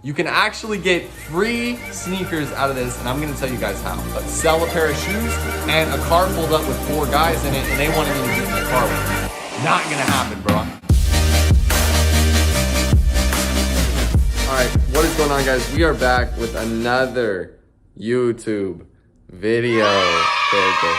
you can actually get free sneakers out of this, and I'm gonna tell you guys how. But sell a pair of shoes and a car pulled up with 4 guys in it, and they wanted me to get in the car with them. Not gonna happen, bro. All right, what is going on, guys? We are back with another YouTube video. Okay.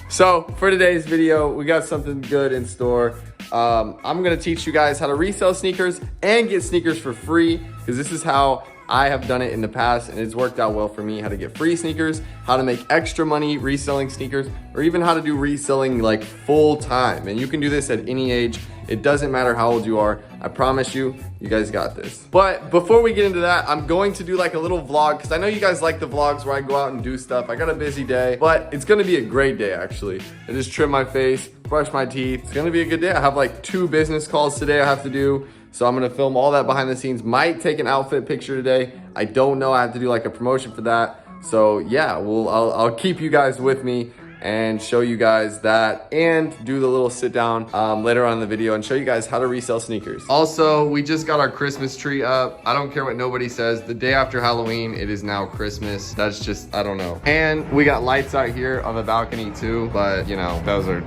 So for today's video, we got something good in store. I'm gonna teach you guys how to resell sneakers and get sneakers for free, because this is how I have done it in the past and it's worked out well for me. How to get free sneakers, how to make extra money reselling sneakers, or even how to do reselling like full time. And you can do this at any age. It doesn't matter how old you are. I promise you, you guys got this. But before we get into that, I'm going to do like a little vlog, because I know you guys like the vlogs where I go out and do stuff. I got a busy day, but it's gonna be a great day actually. I just trim my face, brush my teeth. It's gonna be a good day. I have like 2 business calls today I have to do. So I'm gonna film all that behind the scenes. Might take an outfit picture today. I don't know, I have to do like a promotion for that. So yeah, I'll keep you guys with me and show you guys that and do the little sit down later on in the video and show you guys how to resell sneakers. Also, we just got our Christmas tree up. I don't care what nobody says. The day after Halloween, it is now Christmas. That's just, I don't know. And we got lights out here on the balcony too, but you know, those are,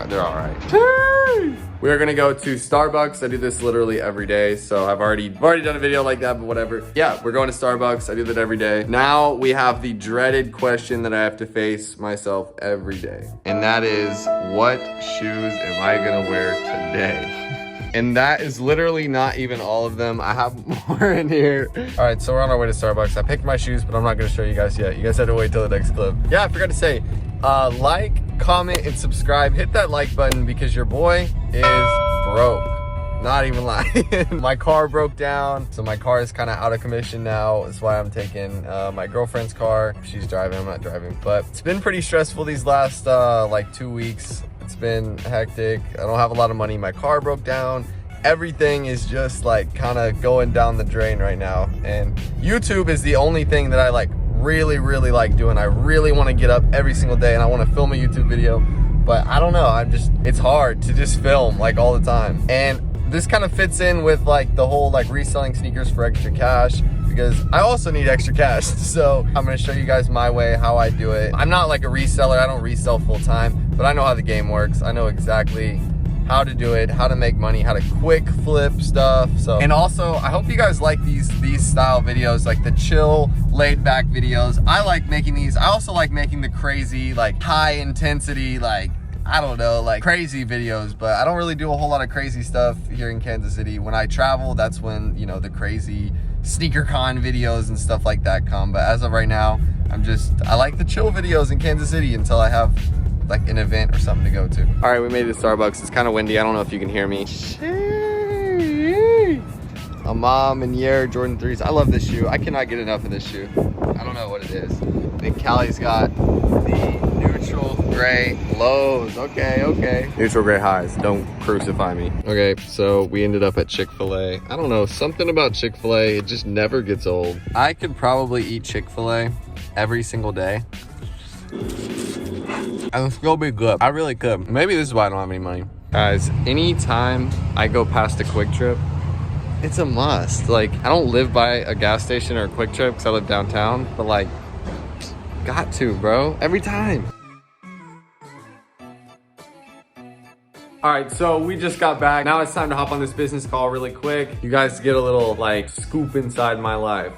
they're all right. We are gonna go to Starbucks. I do this literally every day, so I've already done a video like that, but whatever. Yeah, we're going to Starbucks. I do that every day. Now we have the dreaded question that I have to face myself every day, and that is, what shoes am I gonna wear today? And that is literally not even all of them. I have more in here. All right, so we're on our way to Starbucks. I picked my shoes, but I'm not gonna show you guys yet. You guys have to wait till the next clip. Yeah, I forgot to say, like, comment, and subscribe. Hit that like button because your boy is broke. Not even lying. My car broke down, so my car is kind of out of commission now. That's why I'm taking my girlfriend's car. She's driving, I'm not driving. But it's been pretty stressful these last like 2 weeks. It's been hectic. I don't have a lot of money. My car broke down. Everything is just like kind of going down the drain right now. And YouTube is the only thing that I like really like doing. I really want to get up every single day and I want to film a YouTube video, but I don't know, it's hard to just film like all the time. And this kind of fits in with like the whole like reselling sneakers for extra cash, because I also need extra cash. So I'm going to show you guys my way, how I do it. I'm not like a reseller. I don't resell full time, but I know how the game works. I know exactly how to do it, how to make money, how to quick flip stuff. So, and also I hope you guys like these style videos, like the chill, laid back videos. I like making these. I also like making the crazy, like high intensity, like, I don't know, like crazy videos, but I don't really do a whole lot of crazy stuff here in Kansas City. When I travel, that's when, you know, the crazy sneaker con videos and stuff like that come. But as of right now, I like the chill videos in Kansas City until I have like an event or something to go to. All right, we made it to Starbucks. It's kind of windy. I don't know if you can hear me. A mom and Jordan 3s. I love this shoe. I cannot get enough of this shoe. I don't know what it is. I think Callie's got the neutral gray lows. Okay. Neutral gray highs. Don't crucify me. Okay, so we ended up at Chick-fil-A. I don't know, something about Chick-fil-A, it just never gets old. I could probably eat Chick-fil-A every single day and it's gonna be good. I really could. Maybe this is why I don't have any money. Guys, anytime I go past a Quick Trip, it's a must. Like, I don't live by a gas station or a Quick Trip because I live downtown, but like, got to, bro, every time. All right, so we just got back. Now it's time to hop on this business call really quick. You guys get a little like scoop inside my life.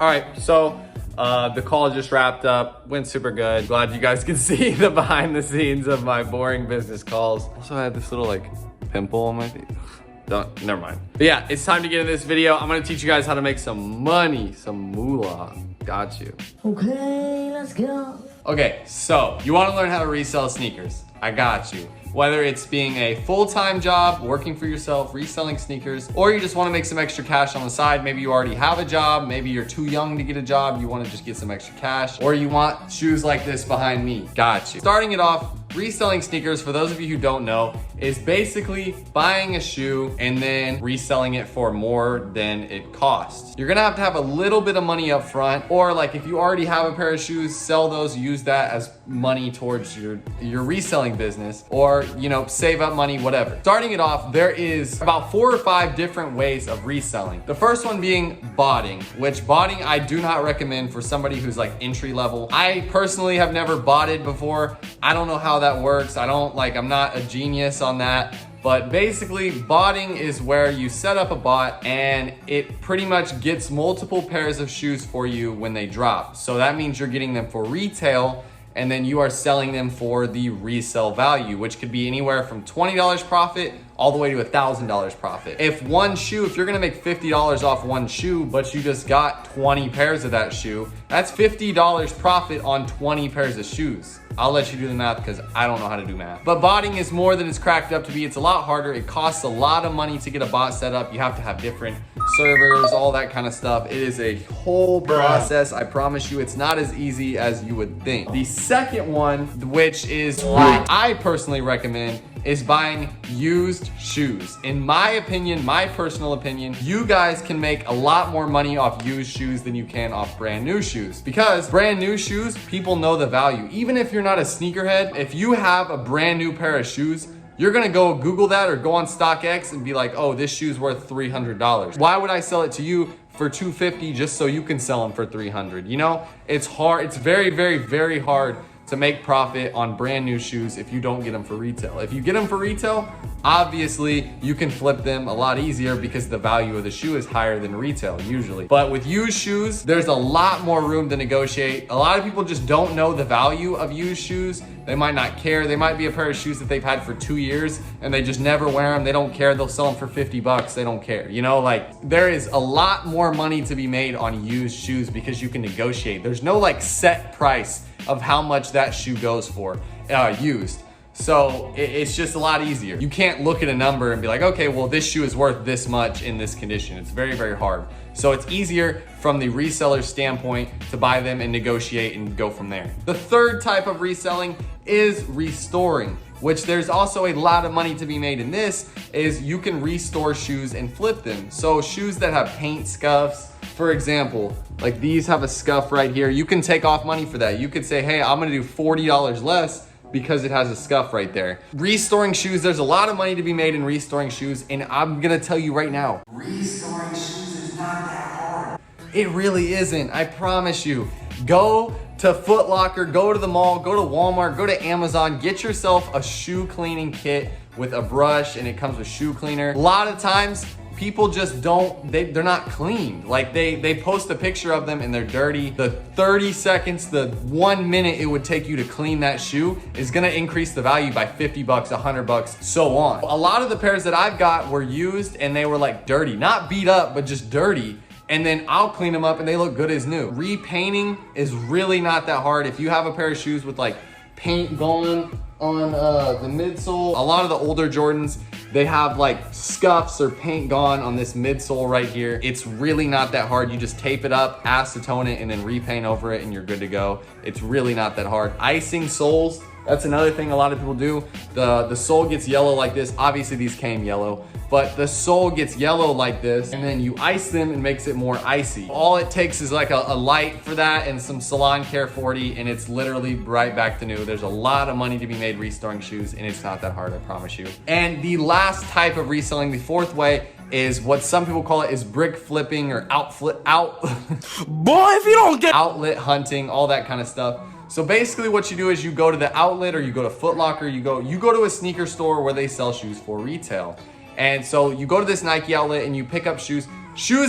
All right, so the call just wrapped up, went super good. Glad you guys can see the behind the scenes of my boring business calls. Also, I had this little like pimple on my feet. Never mind. But yeah, it's time to get into this video. I'm gonna teach you guys how to make some money, some moolah. Got you. Okay, let's go. Okay, so you wanna learn how to resell sneakers. I got you. Whether it's being a full-time job, working for yourself, reselling sneakers, or you just wanna make some extra cash on the side. Maybe you already have a job, maybe you're too young to get a job, you wanna just get some extra cash, or you want shoes like this behind me. Got you. Starting it off, Reselling sneakers, for those of you who don't know, is basically buying a shoe and then reselling it for more than it costs. You're gonna have a little bit of money up front, or like if you already have a pair of shoes, sell those, use that as money towards your reselling business, or save up money, whatever. Starting it off, there is about 4 or 5 different ways of reselling. The first one being botting, which botting I do not recommend for somebody who's like entry level. I personally have never botted before. I don't know how that works. I'm not a genius on that. But basically, botting is where you set up a bot and it pretty much gets multiple pairs of shoes for you when they drop. So that means you're getting them for retail, and then you are selling them for the resale value, which could be anywhere from $20 profit all the way to $1,000 profit. If you're gonna make $50 off one shoe, but you just got 20 pairs of that shoe, that's $50 profit on 20 pairs of shoes. I'll let you do the math because I don't know how to do math. But botting is more than it's cracked up to be. It's a lot harder. It costs a lot of money to get a bot set up. You have to have different servers, all that kind of stuff. It is a whole process. I promise you, it's not as easy as you would think. The second one, which is what I personally recommend, is buying used shoes. In my opinion, my personal opinion, you guys can make a lot more money off used shoes than you can off brand new shoes, because brand new shoes, people know the value. Even if you're not a sneakerhead, if you have a brand new pair of shoes, you're gonna go Google that or go on StockX and be like, oh, this shoe's worth $300. Why would I sell it to you for $250 just so you can sell them for $300? It's hard. It's very, very, very hard to make profit on brand new shoes if you don't get them for retail. If you get them for retail, obviously you can flip them a lot easier because the value of the shoe is higher than retail usually. But with used shoes, there's a lot more room to negotiate. A lot of people just don't know the value of used shoes. They might not care. They might be a pair of shoes that they've had for 2 years and they just never wear them. They don't care. They'll sell them for $50. They don't care. There is a lot more money to be made on used shoes because you can negotiate. There's no set price of how much that shoe goes for used. So it's just a lot easier. You can't look at a number and be like, okay, well, this shoe is worth this much in this condition. It's very, very hard. So it's easier from the reseller's standpoint to buy them and negotiate and go from there. The third type of reselling is restoring, which there's also a lot of money to be made in this, is you can restore shoes and flip them. So shoes that have paint scuffs, for example, like these have a scuff right here. You can take off money for that. You could say, hey, I'm gonna do $40 less because it has a scuff right there. Restoring shoes, there's a lot of money to be made in restoring shoes, and I'm gonna tell you right now, restoring shoes is not that hard. It really isn't, I promise you. Go to Foot Locker, go to the mall, go to Walmart, go to Amazon, get yourself a shoe cleaning kit with a brush, and it comes with shoe cleaner. A lot of times, people just they're not cleaned. Like they post a picture of them and they're dirty. The 30 seconds, the 1 minute it would take you to clean that shoe is gonna increase the value by $50, $100, so on. A lot of the pairs that I've got were used and they were like dirty, not beat up, but just dirty. And then I'll clean them up and they look good as new. Repainting is really not that hard. If you have a pair of shoes with like paint going on the midsole, a lot of the older Jordans, they have like scuffs or paint gone on this midsole right here. It's really not that hard. You just tape it up, acetone it, and then repaint over it and you're good to go. It's really not that hard. Icing soles, that's another thing a lot of people do. The sole gets yellow like this. Obviously these came yellow, but the sole gets yellow like this and then you ice them and makes it more icy. All it takes is like a light for that and some Salon Care 40 and it's literally right back to new. There's a lot of money to be made restoring shoes and it's not that hard, I promise you. And the last type of reselling, the fourth way, is what some people call it is brick flipping or boy, if you don't get outlet hunting, all that kind of stuff. So basically what you do is you go to the outlet or you go to Foot Locker, you go to a sneaker store where they sell shoes for retail. And so you go to this Nike outlet and you pick up shoes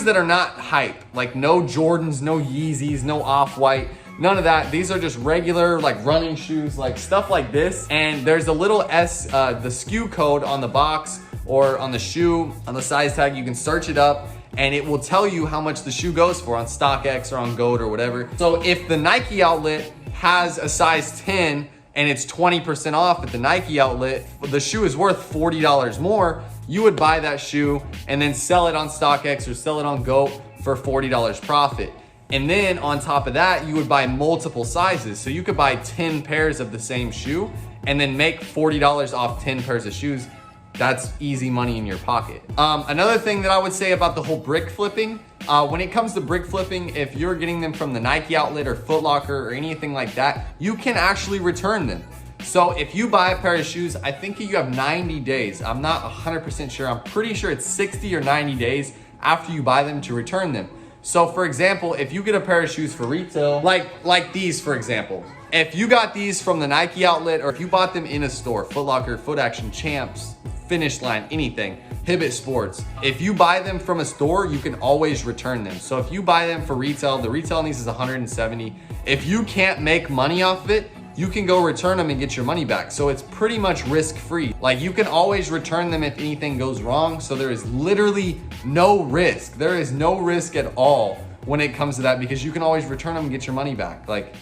that are not hype, like no Jordans, no Yeezys, no Off-White, none of that. These are just regular like running shoes, like stuff like this. And there's a little the SKU code on the box or on the shoe, on the size tag. You can search it up and it will tell you how much the shoe goes for on StockX or on GOAT or whatever. So if the Nike outlet has a size 10 and it's 20% off at the Nike outlet, the shoe is worth $40 more, you would buy that shoe and then sell it on StockX or sell it on GOAT for $40 profit. And then on top of that, you would buy multiple sizes. So you could buy 10 pairs of the same shoe and then make $40 off 10 pairs of shoes. That's easy money in your pocket. Another thing that I would say about the whole brick flipping, when it comes to brick flipping, if you're getting them from the Nike outlet or Foot Locker or anything like that, you can actually return them. So if you buy a pair of shoes, I think you have 90 days. I'm not 100% sure. I'm pretty sure it's 60 or 90 days after you buy them to return them. So for example, if you get a pair of shoes for retail, like these, for example, if you got these from the Nike outlet, or if you bought them in a store, Foot Locker, Foot Action, Champs, Finish Line, anything, Hibbett Sports, if you buy them from a store, you can always return them. So if you buy them for retail, the retail on these is 170. If you can't make money off of it, you can go return them and get your money back. So it's pretty much risk-free. Like, you can always return them if anything goes wrong. So there is literally no risk. There is no risk at all when it comes to that, because you can always return them and get your money back. Like,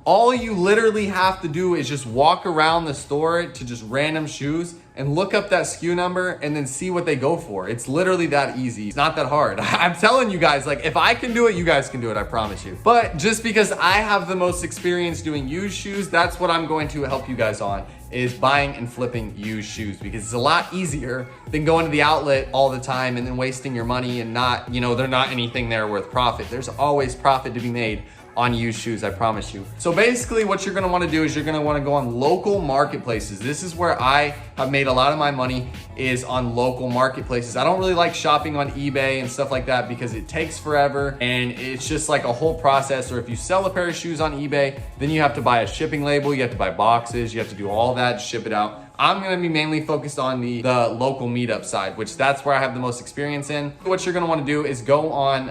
all you literally have to do is just walk around the store to just random shoes and look up that SKU number and then see what they go for. It's literally that easy. It's not that hard. I'm telling you guys, like, if I can do it, you guys can do it, I promise you. But just because I have the most experience doing used shoes, that's what I'm going to help you guys on, is buying and flipping used shoes, because it's a lot easier than going to the outlet all the time and then wasting your money and not, you know, there's not anything there worth profit. There's always profit to be made on used shoes, I promise you. So basically what you're gonna wanna do is you're gonna wanna go on local marketplaces. This is where I have made a lot of my money, is on local marketplaces. I don't really like shopping on eBay and stuff like that because it takes forever and it's just like a whole process. Or if you sell a pair of shoes on eBay, then you have to buy a shipping label, you have to buy boxes, you have to do all that to ship it out. I'm gonna be mainly focused on the local meetup side, which that's where I have the most experience in. What you're gonna wanna do is go on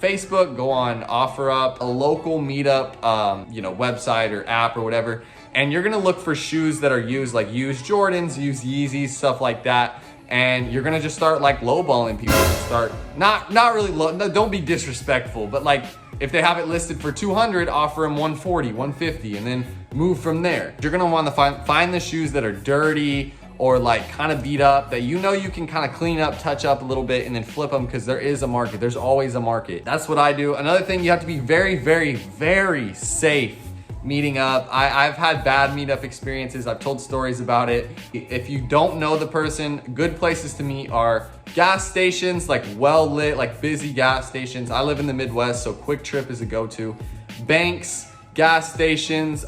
Facebook, go on OfferUp, a local meetup website or app or whatever, and you're gonna look for shoes that are used, like used Jordans, used Yeezys, stuff like that. And you're gonna just start like lowballing people. Start not really low, no, don't be disrespectful, but like if they have it listed for 200, offer them 140, 150, and then move from there. You're gonna wanna find the shoes that are dirty or like kind of beat up, that you know you can kind of clean up, touch up a little bit, and then flip them, because there is a market. There's always a market. That's what I do. Another thing, you have to be very, very, very safe meeting up. I've had bad meetup experiences. I've told stories about it. If you don't know the person, good places to meet are gas stations, like well lit, like busy gas stations. I live in the Midwest, so Quick Trip is a go-to. Banks, gas stations,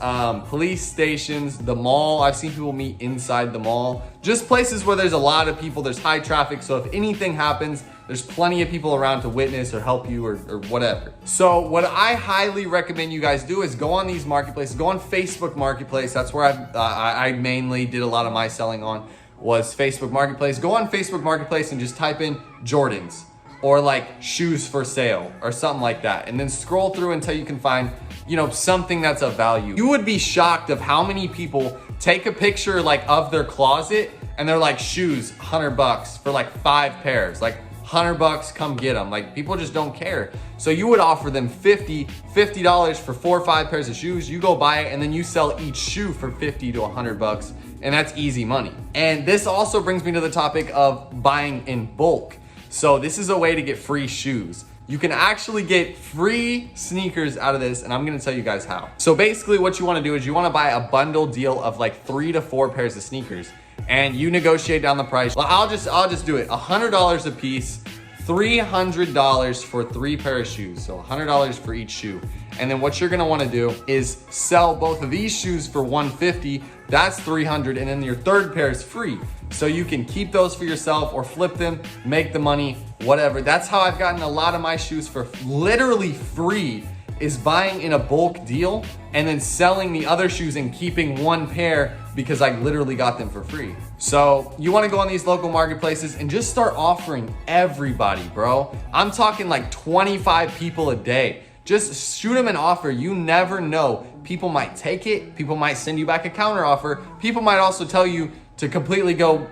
police stations, the mall. I've seen people meet inside the mall. Just places where there's a lot of people, there's high traffic, so if anything happens, there's plenty of people around to witness or help you or whatever. So what I highly recommend you guys do is go on these marketplaces, go on Facebook Marketplace. That's where I mainly did a lot of my selling on, was Facebook Marketplace. Go on Facebook Marketplace and just type in Jordans or like shoes for sale or something like that. And then scroll through until you can find, you know, something that's of value. You would be shocked of how many people take a picture like of their closet and they're like, shoes, $100 for like 5 pairs. Like, $100, come get them. Like, people just don't care. So you would offer them $50 for 4 or 5 pairs of shoes. You go buy it and then you sell each shoe for $50 to $100, and that's easy money. And this also brings me to the topic of buying in bulk. So this is a way to get free shoes. You can actually get free sneakers out of this, and I'm gonna tell you guys how. So basically what you wanna do is you wanna buy a bundle deal of like 3 to 4 pairs of sneakers, and you negotiate down the price. Well, I'll just do it. $100 a piece, $300 for 3 pair of shoes. So $100 for each shoe. And then what you're gonna wanna do is sell both of these shoes for $150, that's $300, and then your third pair is free. So you can keep those for yourself or flip them, make the money, whatever. That's how I've gotten a lot of my shoes for literally free, is buying in a bulk deal and then selling the other shoes and keeping 1 pair because I literally got them for free. So you wanna go on these local marketplaces and just start offering everybody, bro. I'm talking like 25 people a day. Just shoot them an offer. You never know. People might take it. People might send you back a counter offer. People might also tell you to completely go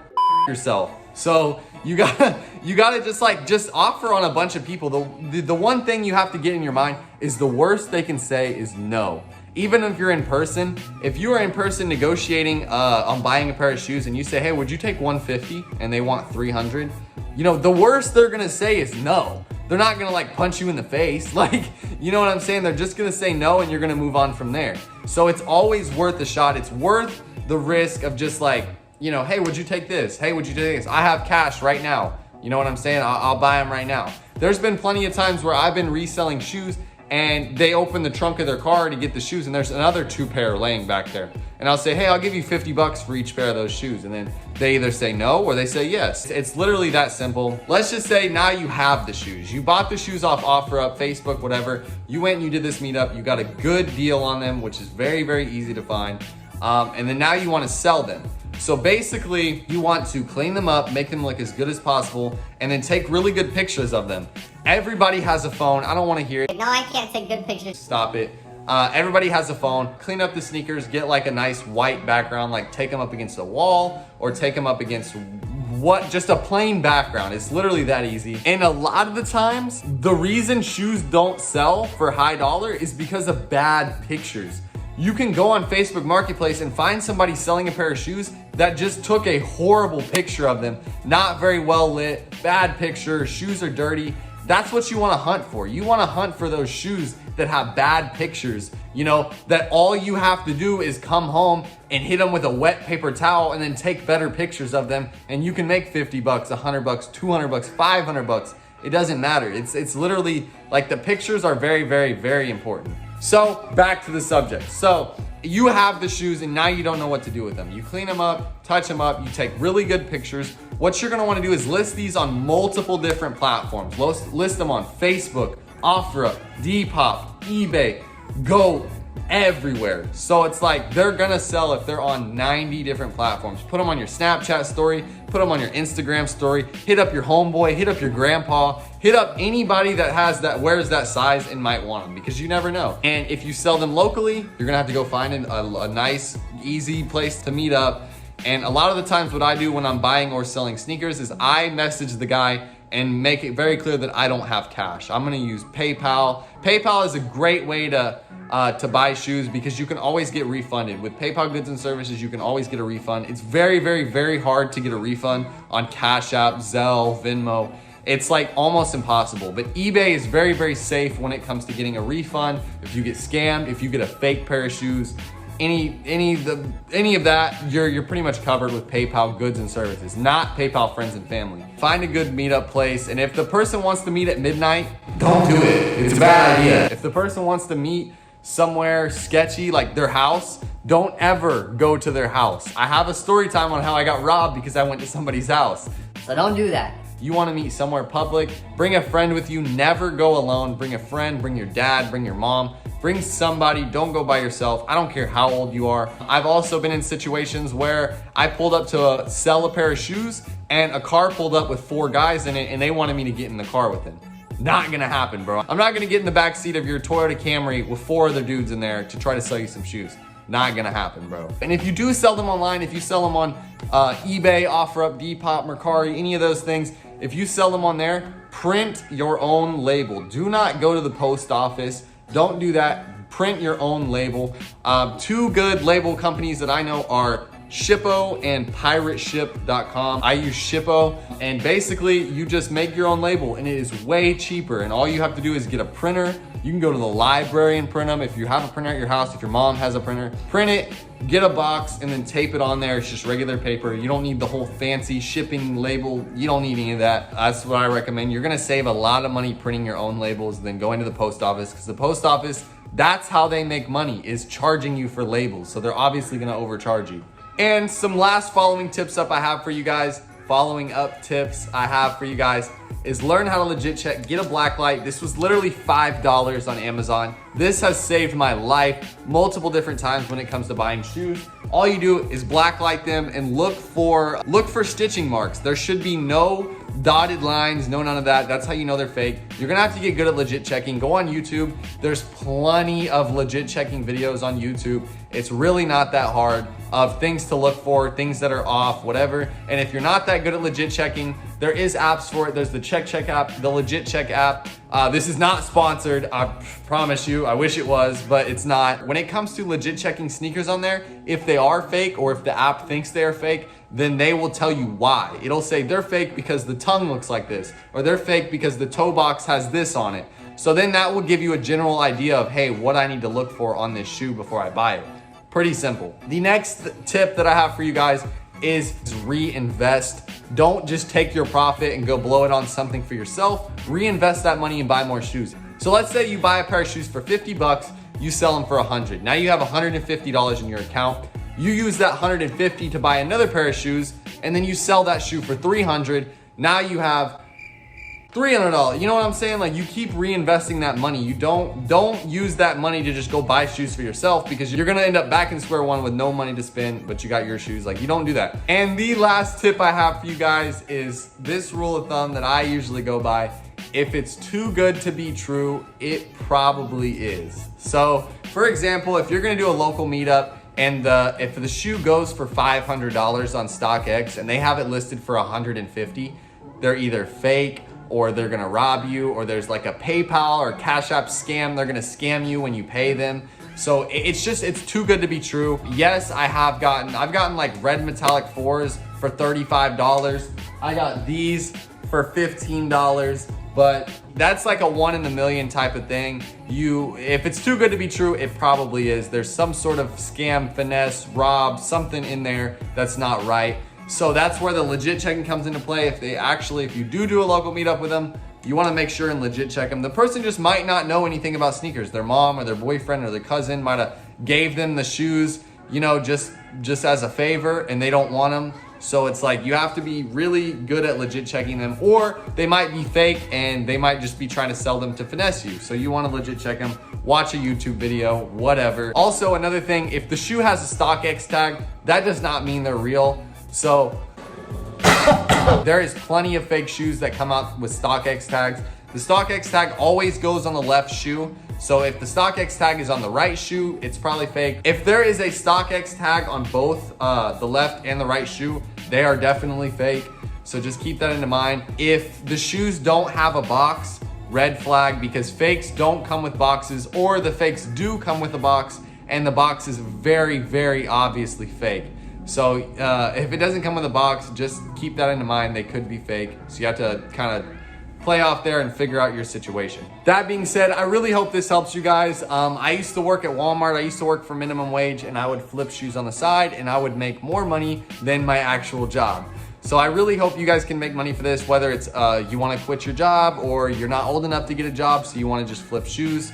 yourself. So you gotta just offer on a bunch of people. The one thing you have to get in your mind is the worst they can say is no. Even if you're in person, if you are in person negotiating on buying a pair of shoes and you say, hey, would you take 150 and they want 300? You know, the worst they're gonna say is no. They're not gonna like punch you in the face. Like, you know what I'm saying? They're just gonna say no and you're gonna move on from there. So it's always worth a shot. It's worth the risk of just like, you know, hey, would you take this? Hey, would you take this? I have cash right now. You know what I'm saying? I'll buy them right now. There's been plenty of times where I've been reselling shoes and they open the trunk of their car to get the shoes and there's another 2 pair laying back there. And I'll say, hey, I'll give you 50 bucks for each pair of those shoes. And then they either say no or they say yes. It's literally that simple. Let's just say now you have the shoes. You bought the shoes off OfferUp, Facebook, whatever. You went and you did this meetup. You got a good deal on them, which is very, very easy to find. And then now you want to sell them. So basically you want to clean them up, make them look as good as possible, and then take really good pictures of them. Everybody has a phone. I don't want to hear it. No, I can't take good pictures. Stop it. Everybody has a phone. Clean up the sneakers, get like a nice white background, like take them up against a wall or take them up against just a plain background. It's literally that easy. And a lot of the times, the reason shoes don't sell for high dollar is because of bad pictures. You can go on Facebook Marketplace and find somebody selling a pair of shoes that just took a horrible picture of them, not very well lit, bad picture, shoes are dirty. That's what you want to hunt for. You want to hunt for those shoes that have bad pictures, you know, that all you have to do is come home and hit them with a wet paper towel and then take better pictures of them. And you can make 50 bucks, 100 bucks, 200 bucks, 500 bucks. It doesn't matter. It's literally like the pictures are very, very, very important. So back to the subject. So you have the shoes and now you don't know what to do with them. You clean them up, touch them up, you take really good pictures. What you're gonna wanna do is list these on multiple different platforms. List them on Facebook, OfferUp, Depop, eBay, go everywhere. So it's like they're gonna sell if they're on 90 different platforms. Put them on your Snapchat story, put them on your Instagram story, hit up your homeboy, hit up your grandpa, hit up anybody that wears that size and might want them because you never know. And if you sell them locally, you're gonna have to go find a nice, easy place to meet up. And a lot of the times what I do when I'm buying or selling sneakers is I message the guy and make it very clear that I don't have cash. I'm gonna use PayPal. PayPal is a great way to buy shoes because you can always get refunded. With PayPal goods and services, you can always get a refund. It's very, very, very hard to get a refund on Cash App, Zelle, Venmo. It's like almost impossible, but eBay is very, very safe when it comes to getting a refund. If you get scammed, if you get a fake pair of shoes, any of that, you're pretty much covered with PayPal goods and services, not PayPal friends and family. Find a good meetup place, and if the person wants to meet at midnight, don't do it. It's a bad idea. If the person wants to meet somewhere sketchy like their house, don't ever go to their house. I have a story time on how I got robbed because I went to somebody's house. So don't do that. You want to meet somewhere public, bring a friend with you. Never go alone. Bring a friend, bring your dad, bring your mom, bring somebody. Don't go by yourself. I don't care how old you are. I've also been in situations where I pulled up to sell a pair of shoes and a car pulled up with 4 guys in it and they wanted me to get in the car with them. Not gonna happen, bro. I'm not gonna get in the back seat of your Toyota Camry with 4 other dudes in there to try to sell you some shoes. Not gonna happen, bro. And if you do sell them online, if you sell them on eBay, OfferUp, Depop, Mercari, any of those things, if you sell them on there, print your own label. Do not go to the post office. Don't do that. Print your own label. 2 good label companies that I know are Shippo and pirateship.com. I use Shippo, and basically you just make your own label and it is way cheaper, and all you have to do is get a printer. You can go to the library and print them. If you have a printer at your house, if your mom has a printer, print it, get a box, and then tape it on there. It's just regular paper. You don't need the whole fancy shipping label. You don't need any of that. That's what I recommend. You're gonna save a lot of money printing your own labels than going to the post office, because the post office, that's how they make money, is charging you for labels. So they're obviously gonna overcharge you. And some last following tips I have for you guys is learn how to legit check, get a black light. This was literally $5 on Amazon. This has saved my life multiple different times when it comes to buying shoes. All you do is black light them and look for stitching marks. There should be no dotted lines, no none of that. That's how you know they're fake. You're gonna have to get good at legit checking. Go on YouTube. There's plenty of legit checking videos on YouTube. It's really not that hard of things to look for, things that are off, whatever. And if you're not that good at legit checking, there is apps for it. There's the Check app, the Legit Check app. This is not sponsored, I promise you. I wish it was, but it's not. When it comes to legit checking sneakers on there, if they are fake or if the app thinks they are fake, then they will tell you why. It'll say they're fake because the tongue looks like this, or they're fake because the toe box has this on it. So then that will give you a general idea of, hey, what I need to look for on this shoe before I buy it. Pretty simple. The next tip that I have for you guys is reinvest. Don't just take your profit and go blow it on something for yourself. Reinvest that money and buy more shoes. So let's say you buy a pair of shoes for 50 bucks, you sell them for 100. Now you have $150 in your account. You use that 150 to buy another pair of shoes, and then you sell that shoe for 300. Now you have $300. You know what I'm saying? Like, you keep reinvesting that money. You don't use that money to just go buy shoes for yourself, because you're gonna end up back in square one with no money to spend, but you got your shoes. Like, you don't do that. And the last tip I have for you guys is this rule of thumb that I usually go by. If it's too good to be true, it probably is. So for example, if you're gonna do a local meetup and if the shoe goes for $500 on StockX and they have it listed for 150, they're either fake, or they're gonna rob you, or there's like a PayPal or Cash App scam. They're gonna scam you when you pay them. So it's too good to be true. Yes, I've gotten like red metallic 4s for $35. I got these for $15, but that's like a 1 in a million type of thing. If it's too good to be true, it probably is. There's some sort of scam, finesse, rob, something in there that's not right. So that's where the legit checking comes into play. If you do a local meetup with them, you wanna make sure and legit check them. The person just might not know anything about sneakers. Their mom or their boyfriend or their cousin might have gave them the shoes, you know, just as a favor, and they don't want them. So it's like, you have to be really good at legit checking them, or they might be fake and they might just be trying to sell them to finesse you. So you wanna legit check them, watch a YouTube video, whatever. Also, another thing, if the shoe has a StockX tag, that does not mean they're real. So there is plenty of fake shoes that come out with StockX tags. The StockX tag always goes on the left shoe. So if the StockX tag is on the right shoe, it's probably fake. If there is a StockX tag on both the left and the right shoe, they are definitely fake. So just keep that into mind. If the shoes don't have a box, red flag, because fakes don't come with boxes, or the fakes do come with a box and the box is very, very obviously fake. So if it doesn't come with a box, just keep that into mind. They could be fake. So you have to kind of play off there and figure out your situation. That being said, I really hope this helps you guys. I used to work at Walmart. I used to work for minimum wage, and I would flip shoes on the side, and I would make more money than my actual job. So I really hope you guys can make money for this, whether it's you want to quit your job, or you're not old enough to get a job, so you want to just flip shoes.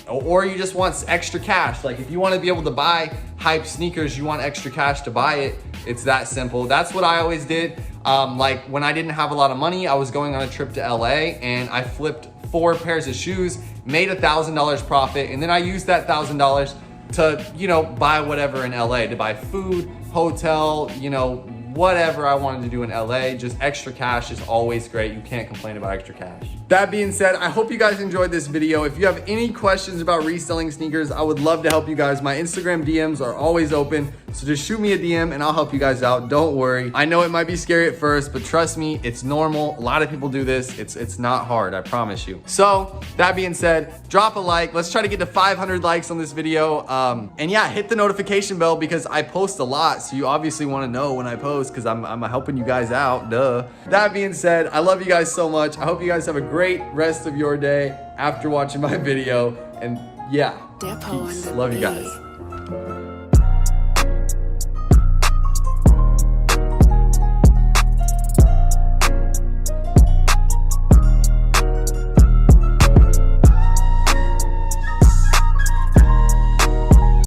Or you just want extra cash. Like, if you want to be able to buy hype sneakers, you want extra cash to buy it. It's that simple. That's what I always did. Like, when I didn't have a lot of money, I was going on a trip to LA and I flipped 4 pairs of shoes, made $1,000 profit, and then I used that $1,000 to, you know, buy whatever in LA, to buy food, hotel, you know, whatever I wanted to do in LA. Just extra cash is always great. You can't complain about extra cash. That being said, I hope you guys enjoyed this video. If you have any questions about reselling sneakers, I would love to help you guys. My Instagram DMs are always open, so just shoot me a DM and I'll help you guys out. Don't worry. I know it might be scary at first, but trust me, it's normal. A lot of people do this. It's not hard, I promise you. So that being said, drop a like. Let's try to get to 500 likes on this video. And yeah, hit the notification bell, because I post a lot, so you obviously want to know when I post, because I'm helping you guys out, duh. That being said, I love you guys so much. I hope you guys have a great rest of your day after watching my video. And yeah, peace. Love you guys.